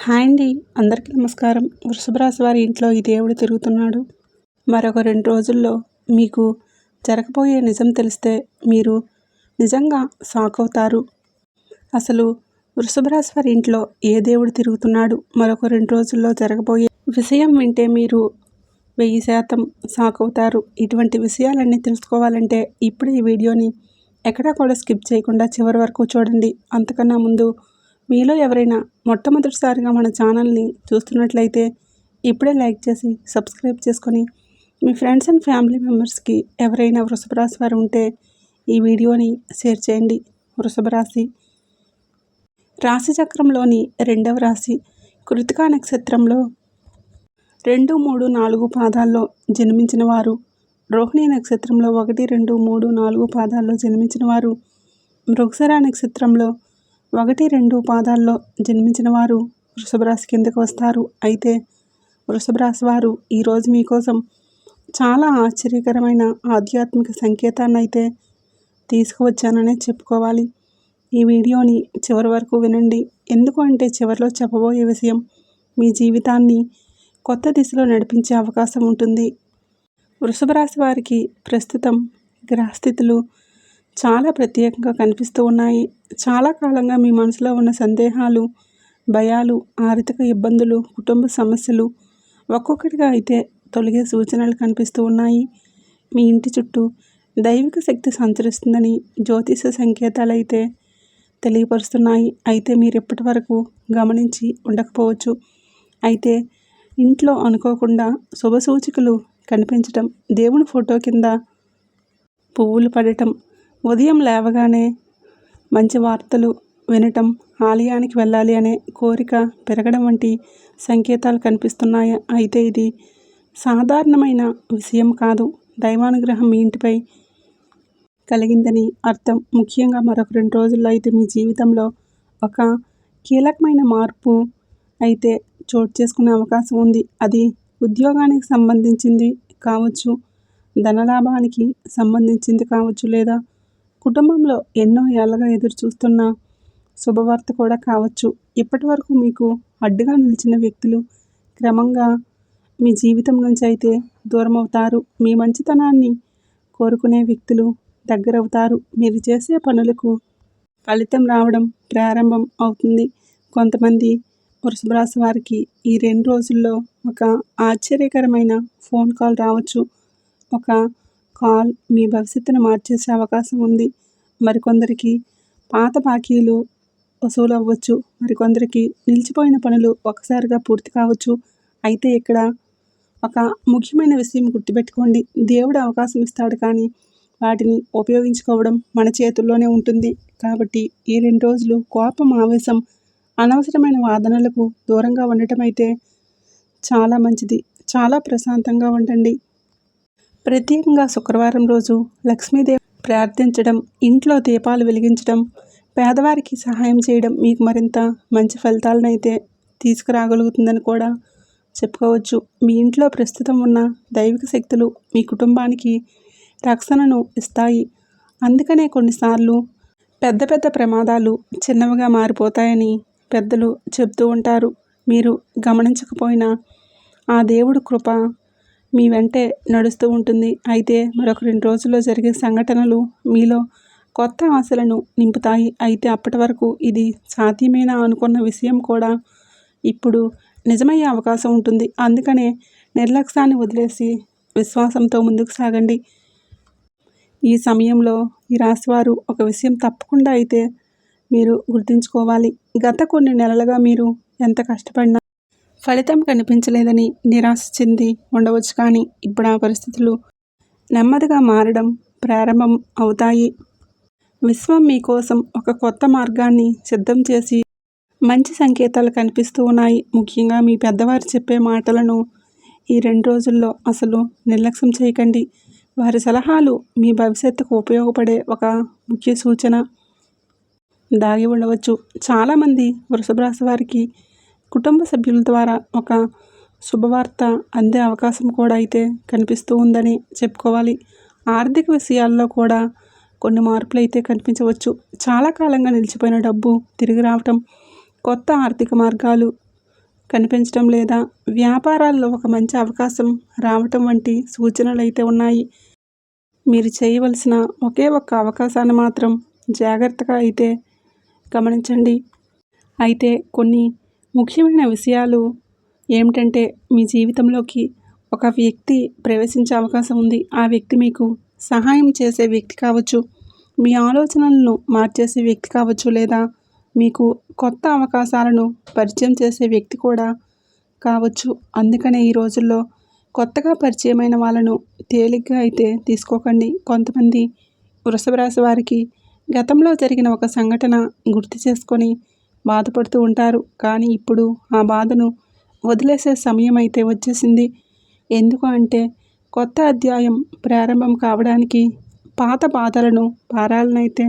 Hi అండి. అందరికీ నమస్కారం. వృషభ రాశి వారి ఇంట్లో ఈ దేవుడు తిరుగుతున్నాడు. మరొక 2 రోజుల్లో మీకు జరగబోయే నిజం తెలిస్తే మీరు నిజంగా షాక్ అవుతారు. అసలు వృషభ రాశి వారి ఇంట్లో ఏ దేవుడు తిరుగుతున్నాడు, మరొక 2 రోజుల్లో జరగబోయే విషయం వింటే మీరు 1000% షాక్ అవుతారు. ఇటువంటి విషయాలన్నీ తెలుసుకోవాలంటే ఇప్పుడు ఈ వీడియోని ఎక్కడా కూడా స్కిప్ చేయకుండా చివరి వరకు చూడండి. అంతకన్నా ముందు మీలో ఎవరైనా మొట్టమొదటిసారిగా మన ఛానల్ని చూస్తున్నట్లయితే ఇప్పుడే లైక్ చేసి సబ్స్క్రైబ్ చేసుకొని మీ ఫ్రెండ్స్ అండ్ ఫ్యామిలీ మెంబర్స్కి ఎవరైనా వృషభ రాశి వారు ఉంటే ఈ వీడియోని షేర్ చేయండి. వృషభ రాశి రాశిచక్రంలోని 2వ రాశి కృతికా నక్షత్రంలో 2, 3, 4 పాదాల్లో జన్మించిన వారు, రోహిణి నక్షత్రంలో 1, 2, 3, 4 పాదాల్లో జన్మించిన వారు, మృగశిర నక్షత్రంలో 1, 2 పాదాల్లో జన్మించిన వారు వృషభ రాశి కిందకు వస్తారు. అయితే వృషభ రాశి వారు ఈరోజు మీకోసం చాలా ఆశ్చర్యకరమైన ఆధ్యాత్మిక సంకేతాన్ని అయితే తీసుకువచ్చాననే చెప్పుకోవాలి. ఈ వీడియోని చివరి వరకు వినండి. ఎందుకు అంటే చివరిలో చెప్పబోయే విషయం మీ జీవితాన్ని కొత్త దిశలో నడిపించే అవకాశం ఉంటుంది. వృషభ రాశి వారికి ప్రస్తుతం గ్రహస్థితులు చాలా ప్రత్యేకంగా కనిపిస్తూ ఉన్నాయి. చాలా కాలంగా మీ మనసులో ఉన్న సందేహాలు, భయాలు, ఆర్థిక ఇబ్బందులు, కుటుంబ సమస్యలు ఒక్కొక్కటిగా అయితే తొలగే సూచనలు కనిపిస్తూ ఉన్నాయి. మీ ఇంటి చుట్టూ దైవిక శక్తి సంచరిస్తుందని జ్యోతిష సంకేతాలు అయితే తెలియపరుస్తున్నాయి. అయితే మీరు ఇప్పటి వరకు గమనించి ఉండకపోవచ్చు. అయితే ఇంట్లో అనుకోకుండా శుభ సూచికలు కనిపించటం, దేవుని ఫోటో కింద పువ్వులు పడటం, ఉదయం లేవగానే మంచి వార్తలు వినటం, ఆలయానికి వెళ్ళాలి అనే కోరిక పెరగడం వంటి సంకేతాలు కనిపిస్తున్నాయి. అయితే ఇది సాధారణమైన విషయం కాదు. దైవానుగ్రహం మీ ఇంటిపై కలిగిందని అర్థం. ముఖ్యంగా మరొక 2 రోజుల్లో అయితే మీ జీవితంలో ఒక కీలకమైన మార్పు అయితే చోటు చేసుకునే అవకాశం ఉంది. అది ఉద్యోగానికి సంబంధించింది కావచ్చు, ధనలాభానికి సంబంధించింది కావచ్చు, లేదా కుటుంబంలో ఎన్నో ఏళ్ళగా ఎదురు చూస్తున్న శుభవార్త కూడా కావచ్చు. ఇప్పటి వరకు మీకు అడ్డుగా నిలిచిన వ్యక్తులు క్రమంగా మీ జీవితం నుంచి అయితే దూరం అవుతారు. మీ మంచితనాన్ని కోరుకునే వ్యక్తులు దగ్గరవుతారు. మీరు చేసే పనులకు ఫలితం రావడం ప్రారంభం అవుతుంది. కొంతమంది వృషభ రాశి వారికి ఈ 2 రోజుల్లో ఒక ఆశ్చర్యకరమైన ఫోన్ కాల్ రావచ్చు. ఒక కాల్ మీ భవిష్యత్తును మార్చేసే అవకాశం ఉంది. మరికొందరికి పాత బాకీలు వసూలు అవ్వచ్చు. మరికొందరికి నిలిచిపోయిన పనులు ఒకసారిగా పూర్తి కావచ్చు. అయితే ఇక్కడ ఒక ముఖ్యమైన విషయం గుర్తుపెట్టుకోండి. దేవుడు అవకాశం ఇస్తాడు, కానీ వాటిని ఉపయోగించుకోవడం మన చేతుల్లోనే ఉంటుంది. కాబట్టి ఈ 2 రోజులు కోపం, ఆవేశం, అనవసరమైన వాదనలకు దూరంగా ఉండటం అయితే చాలా మంచిది. చాలా ప్రశాంతంగా ఉండండి. ప్రత్యేకంగా శుక్రవారం రోజు లక్ష్మీదేవి ప్రార్థించడం, ఇంట్లో దీపాలు వెలిగించడం, పేదవారికి సహాయం చేయడం మీకు మరింత మంచి ఫలితాలను అయితే తీసుకురాగలుగుతుందని కూడా చెప్పుకోవచ్చు. మీ ఇంట్లో ప్రస్తుతం ఉన్న దైవిక శక్తులు మీ కుటుంబానికి రక్షణను ఇస్తాయి. అందుకనే కొన్నిసార్లు పెద్ద పెద్ద ప్రమాదాలు చిన్నవిగా మారిపోతాయని పెద్దలు చెప్తూ ఉంటారు. మీరు గమనించకపోయినా ఆ దేవుడు కృప మీ వెంటే నడుస్తూ ఉంటుంది. అయితే మరొక 2 రోజుల్లో జరిగే సంఘటనలు మీలో కొత్త ఆశలను నింపుతాయి. అయితే అప్పటి వరకు ఇది సాధ్యమేనా అనుకున్న విషయం కూడా ఇప్పుడు నిజమయ్యే అవకాశం ఉంటుంది. అందుకనే నిర్లక్ష్యాన్ని వదిలేసి విశ్వాసంతో ముందుకు సాగండి. ఈ సమయంలో ఈ రాశివారు ఒక విషయం తప్పకుండా అయితే మీరు గుర్తుంచుకోవాలి. గత కొన్ని నెలలుగా మీరు ఎంత కష్టపడినా ఫలితం కనిపించలేదని నిరాశ చెంది ఉండవచ్చు. కానీ ఇప్పుడు ఆ పరిస్థితులు నెమ్మదిగా మారడం ప్రారంభం అవుతాయి. విశ్వం మీకోసం ఒక కొత్త మార్గాన్ని సిద్ధం చేసి మంచి సంకేతాలు కనిపిస్తూ ఉన్నాయి. ముఖ్యంగా మీ పెద్దవారు చెప్పే మాటలను ఈ 2 రోజుల్లో అసలు నిర్లక్ష్యం చేయకండి. వారి సలహాలు మీ భవిష్యత్తుకు ఉపయోగపడే ఒక ముఖ్య సూచన దాగి ఉండవచ్చు. చాలామంది వృషభ రాశి వారికి కుటుంబ సభ్యుల ద్వారా ఒక శుభవార్త అందే అవకాశం కూడా అయితే కనిపిస్తూ ఉందని చెప్పుకోవాలి. ఆర్థిక విషయాల్లో కూడా కొన్ని మార్పులు అయితే కనిపించవచ్చు. చాలా కాలంగా నిలిచిపోయిన డబ్బు తిరిగి రావటం, కొత్త ఆర్థిక మార్గాలు కనిపించడం లేదా వ్యాపారాల్లో ఒక మంచి అవకాశం రావటం వంటి సూచనలు అయితే ఉన్నాయి. మీరు చేయవలసిన ఒకే ఒక్క అవకాశాన్ని మాత్రం జాగ్రత్తగా అయితే గమనించండి. అయితే కొన్ని ముఖ్యమైన విషయాలు ఏమిటంటే, మీ జీవితంలోకి ఒక వ్యక్తి ప్రవేశించే అవకాశం ఉంది. ఆ వ్యక్తి మీకు సహాయం చేసే వ్యక్తి కావచ్చు, మీ ఆలోచనలను మార్చేసే వ్యక్తి కావచ్చు, లేదా మీకు కొత్త అవకాశాలను పరిచయం చేసే వ్యక్తి కూడా కావచ్చు. అందుకనే ఈ రోజుల్లో కొత్తగా పరిచయమైన వాళ్ళను తేలిగ్గా అయితే తీసుకోకండి. కొంతమంది వృషభ రాశి వారికి గతంలో జరిగిన ఒక సంఘటన గుర్తు చేసుకొని బాధపడుతూ ఉంటారు. కానీ ఇప్పుడు ఆ బాధను వదిలేసే సమయం అయితే వచ్చేసింది. ఎందుకు అంటే, కొత్త అధ్యాయం ప్రారంభం కావడానికి పాత బాధలను, భారాలను అయితే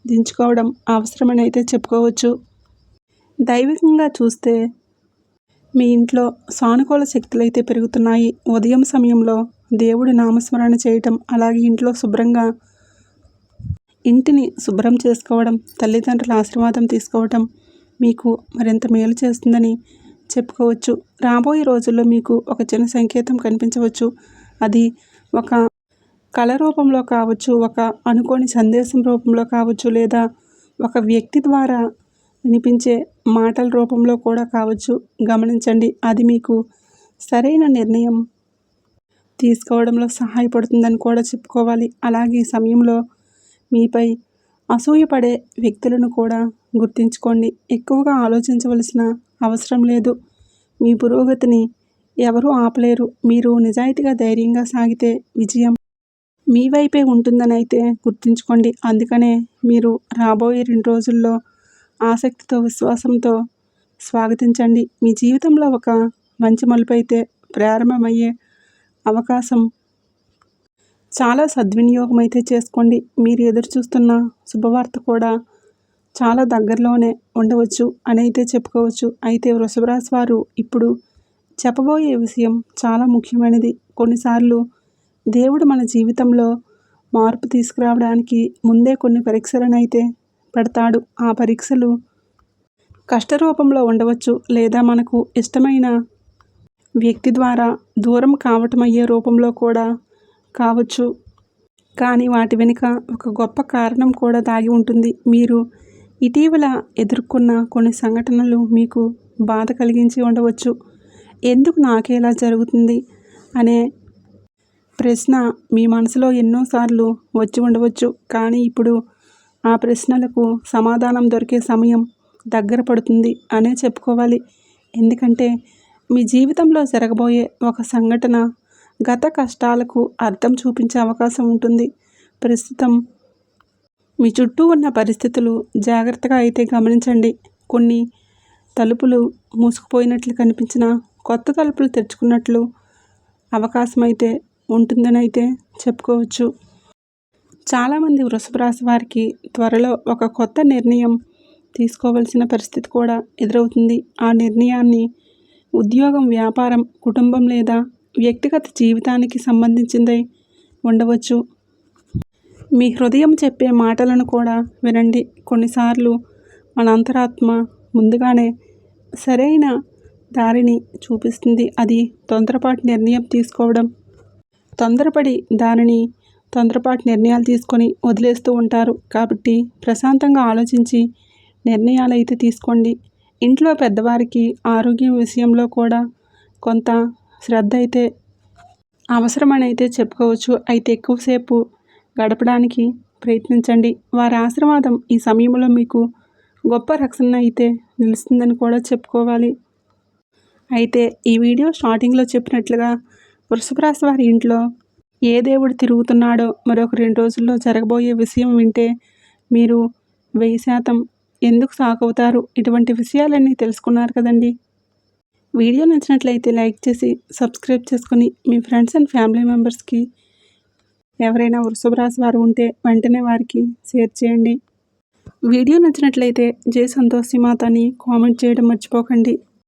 దించుకోవడం అవసరమని అయితే చెప్పుకోవచ్చు. దైవికంగా చూస్తే మీ ఇంట్లో సానుకూల శక్తులు అయితే పెరుగుతున్నాయి. ఉదయం సమయంలో దేవుడి నామస్మరణ చేయటం, అలాగే ఇంటిని శుభ్రం చేసుకోవడం, తల్లిదండ్రుల ఆశీర్వాదం తీసుకోవటం మీకు మరింత మేలు చేస్తుందని చెప్పుకోవచ్చు. రాబోయే రోజుల్లో మీకు ఒక చిన్న సంకేతం కనిపించవచ్చు. అది ఒక కళ రూపంలో కావచ్చు, ఒక అనుకోని సందేశం రూపంలో కావచ్చు, లేదా ఒక వ్యక్తి ద్వారా వినిపించే మాటల రూపంలో కూడా కావచ్చు. గమనించండి. అది మీకు సరైన నిర్ణయం తీసుకోవడంలో సహాయపడుతుందని కూడా చెప్పుకోవాలి. అలాగే ఈ సమయంలో మీపై అసూయపడే వ్యక్తులను కూడా గుర్తుంచుకోండి. ఎక్కువగా ఆలోచించవలసిన అవసరం లేదు. మీ పురోగతిని ఎవరూ ఆపలేరు. మీరు నిజాయితీగా, ధైర్యంగా సాగితే విజయం మీ వైపే ఉంటుందని అయితే గుర్తుంచుకోండి. అందుకనే మీరు రాబోయే 2 రోజుల్లో ఆసక్తితో, విశ్వాసంతో స్వాగతించండి. మీ జీవితంలో ఒక మంచి మలుపు అయితే ప్రారంభమయ్యే అవకాశం చాలా సద్వినియోగం అయితే చేసుకోండి. మీరు ఎదురు చూస్తున్న శుభవార్త కూడా చాలా దగ్గరలోనే ఉండవచ్చు అని అయితే చెప్పుకోవచ్చు. అయితే వృషభ రాశి వారు ఇప్పుడు చెప్పబోయే విషయం చాలా ముఖ్యమైనది. కొన్నిసార్లు దేవుడు మన జీవితంలో మార్పు తీసుకురావడానికి ముందే కొన్ని పరీక్షలను అయితే పెడతాడు. ఆ పరీక్షలు కష్టరూపంలో ఉండవచ్చు, లేదా మనకు ఇష్టమైన వ్యక్తి ద్వారా దూరం కావటం అయ్యే రూపంలో కూడా కావచ్చు. కానీ వాటి వెనుక ఒక గొప్ప కారణం కూడా దాగి ఉంటుంది. మీరు ఇటీవల ఎదుర్కొన్న కొన్ని సంఘటనలు మీకు బాధ కలిగించి ఉండవచ్చు. ఎందుకు నాకే ఇలా జరుగుతుంది అనే ప్రశ్న మీ మనసులో ఎన్నోసార్లు వచ్చి ఉండవచ్చు. కానీ ఇప్పుడు ఆ ప్రశ్నలకు సమాధానం దొరికే సమయం దగ్గర పడుతుంది అనే చెప్పుకోవాలి. ఎందుకంటే మీ జీవితంలో జరగబోయే ఒక సంఘటన గత కష్టాలకు అర్థం చూపించే అవకాశం ఉంటుంది. ప్రస్తుతం మీ చుట్టూ ఉన్న పరిస్థితులు జాగ్రత్తగా అయితే గమనించండి. కొన్ని తలుపులు మూసుకుపోయినట్లు కనిపించిన కొత్త తలుపులు తెరుచుకున్నట్లు అవకాశం అయితే ఉంటుందని అయితే చెప్పుకోవచ్చు. చాలామంది వృషభ రాశి వారికి త్వరలో ఒక కొత్త నిర్ణయం తీసుకోవాల్సిన పరిస్థితి కూడా ఎదురవుతుంది. ఆ నిర్ణయాన్ని ఉద్యోగం, వ్యాపారం, కుటుంబం లేదా వ్యక్తిగత జీవితానికి సంబంధించిందై ఉండవచ్చు. మీ హృదయం చెప్పే మాటలను కూడా వినండి. కొన్నిసార్లు మన అంతరాత్మ ముందుగానే సరైన దారిని చూపిస్తుంది. అది తొందరపాటు నిర్ణయాలు తీసుకొని వదిలేస్తూ ఉంటారు. కాబట్టి ప్రశాంతంగా ఆలోచించి నిర్ణయాలు అయితే తీసుకోండి. ఇంట్లో పెద్దవారికి ఆరోగ్యం విషయంలో కూడా కొంత శ్రద్ధ అయితే అవసరమని అయితే చెప్పుకోవచ్చు. అయితే ఎక్కువసేపు గడపడానికి ప్రయత్నించండి. వారి ఆశీర్వాదం ఈ సమయంలో మీకు గొప్ప రక్షణ అయితే నిలుస్తుందని కూడా చెప్పుకోవాలి. అయితే ఈ వీడియో స్టార్టింగ్లో చెప్పినట్లుగా వృషభ రాశి వారి ఇంట్లో ఏ దేవుడు తిరుగుతున్నాడో మరొక 2 రోజుల్లో జరగబోయే విషయం వింటే మీరు 1000% ఎందుకు షాక్ అవుతారు. ఇటువంటి విషయాలన్నీ తెలుసుకున్నారు కదండి. వీడియో నచ్చినట్లయితే లైక్ చేసి సబ్స్క్రైబ్ చేసుకుని మీ ఫ్రెండ్స్ అండ్ ఫ్యామిలీ మెంబర్స్కి ఎవరైనా వృషభ రాశి వారు ఉంటే వెంటనే వారికి షేర్ చేయండి. వీడియో నచ్చినట్లయితే జై సంతోషి మాత అని కామెంట్ చేయడం మర్చిపోకండి.